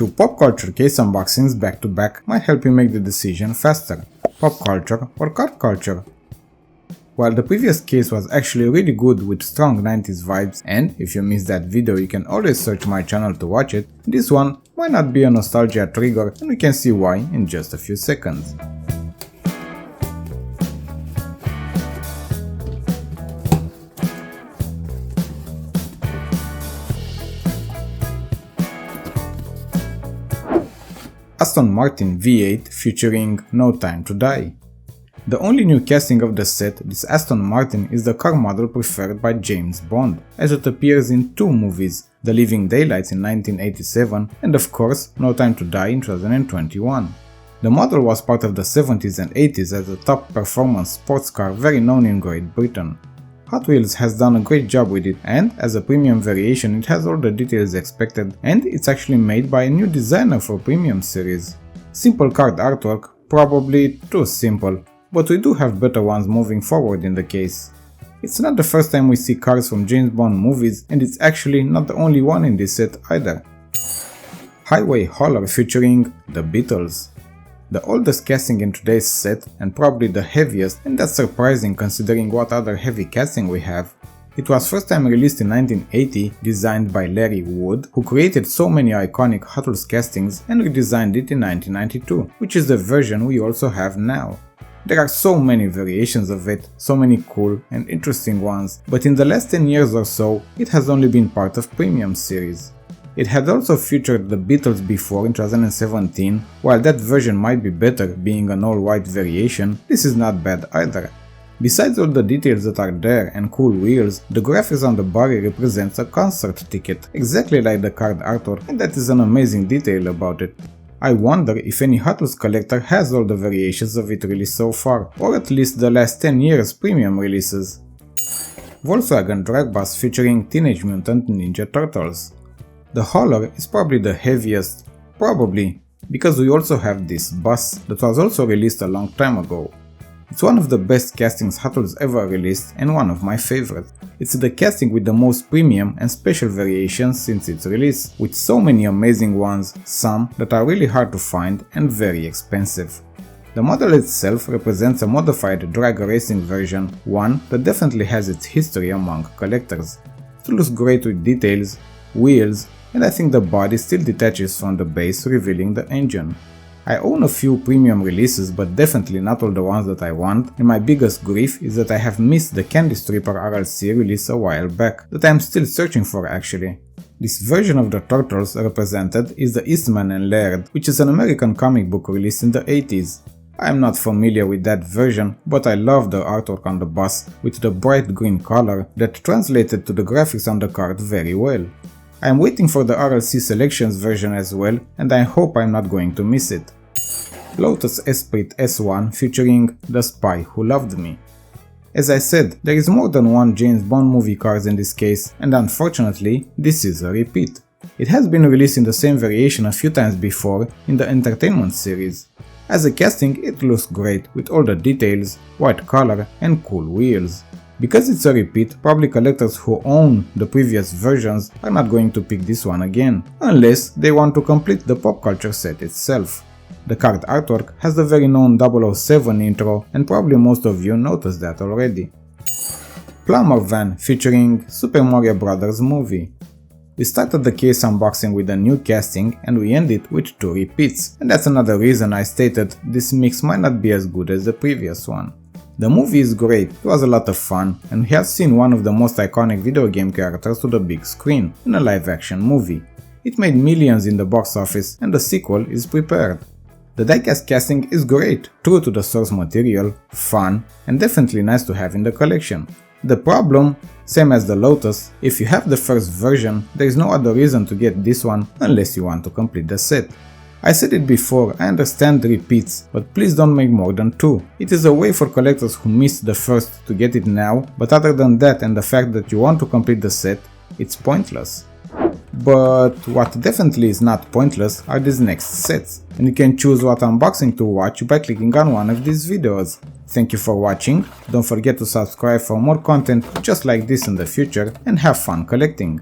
Two pop culture case unboxings back to back might help you make the decision faster. Pop culture or card culture? While the previous case was actually really good with strong 90s vibes, and if you missed that video you can always search my channel to watch it, this one might not be a nostalgia trigger, and we can see why in just a few seconds. Aston Martin V8 featuring No Time to Die. The only new casting of the set, this Aston Martin is the car model preferred by James Bond, as it appears in two movies, The Living Daylights in 1987 and of course No Time to Die in 2021. The model was part of the 70s and 80s as a top performance sports car very known in Great Britain. Hot Wheels has done a great job with it, and as a premium variation it has all the details expected, and it's actually made by a new designer for premium series. Simple card artwork, probably too simple, but we do have better ones moving forward in the case. It's not the first time we see cars from James Bond movies, and it's actually not the only one in this set either. Highway Hauler featuring The Beatles. The oldest casting in today's set and probably the heaviest, and that's surprising considering what other heavy casting we have. It was first time released in 1980, designed by Larry Wood, who created so many iconic Hot Wheels castings and redesigned it in 1992, which is the version we also have now. There are so many variations of it, so many cool and interesting ones, but in the last 10 years or so, it has only been part of premium series. It had also featured the Beatles before in 2017, while that version might be better being an all-white variation, this is not bad either. Besides all the details that are there and cool wheels, the graphics on the body represents a concert ticket, exactly like the card artwork, and that is an amazing detail about it. I wonder if any Hot Wheels collector has all the variations of it released so far, or at least the last 10 years premium releases. Volkswagen Drag Bus featuring Teenage Mutant Ninja Turtles. The Hauler is probably the heaviest, because we also have this bus that was also released a long time ago. It's one of the best castings Hot Wheels ever released and one of my favorites. It's the casting with the most premium and special variations since its release, with so many amazing ones, some that are really hard to find and very expensive. The model itself represents a modified drag racing version, one that definitely has its history among collectors. It looks great with details, wheels, and I think the body still detaches from the base, revealing the engine. I own a few premium releases, but definitely not all the ones that I want, and my biggest grief is that I have missed the Candy Stripper RLC release a while back, that I am still searching for actually. This version of the Turtles represented is the Eastman and Laird, which is an American comic book released in the 80s. I am not familiar with that version, but I love the artwork on the bus with the bright green color that translated to the graphics on the card very well. I am waiting for the RLC Selections version as well, and I hope I am not going to miss it. Lotus Esprit S1 featuring The Spy Who Loved Me. As I said, there is more than one James Bond movie cars in this case, and unfortunately, this is a repeat. It has been released in the same variation a few times before in the Entertainment series. As a casting, it looks great with all the details, white color and cool wheels. Because it's a repeat, probably collectors who own the previous versions are not going to pick this one again, unless they want to complete the pop culture set itself. The card artwork has the very known 007 intro, and probably most of you noticed that already. Plumber Van featuring Super Mario Bros. Movie. We started the case unboxing with a new casting and we end it with two repeats, and that's another reason I stated this mix might not be as good as the previous one. The movie is great, it was a lot of fun, and we have seen one of the most iconic video game characters to the big screen in a live action movie. It made millions in the box office and the sequel is prepared. The diecast casting is great, true to the source material, fun, and definitely nice to have in the collection. The problem, same as the Lotus, if you have the first version, there is no other reason to get this one unless you want to complete the set. I said it before, I understand repeats, but please don't make more than two. It is a way for collectors who missed the first to get it now, but other than that and the fact that you want to complete the set, it's pointless. But what definitely is not pointless are these next sets, and you can choose what unboxing to watch by clicking on one of these videos. Thank you for watching, don't forget to subscribe for more content just like this in the future, and have fun collecting.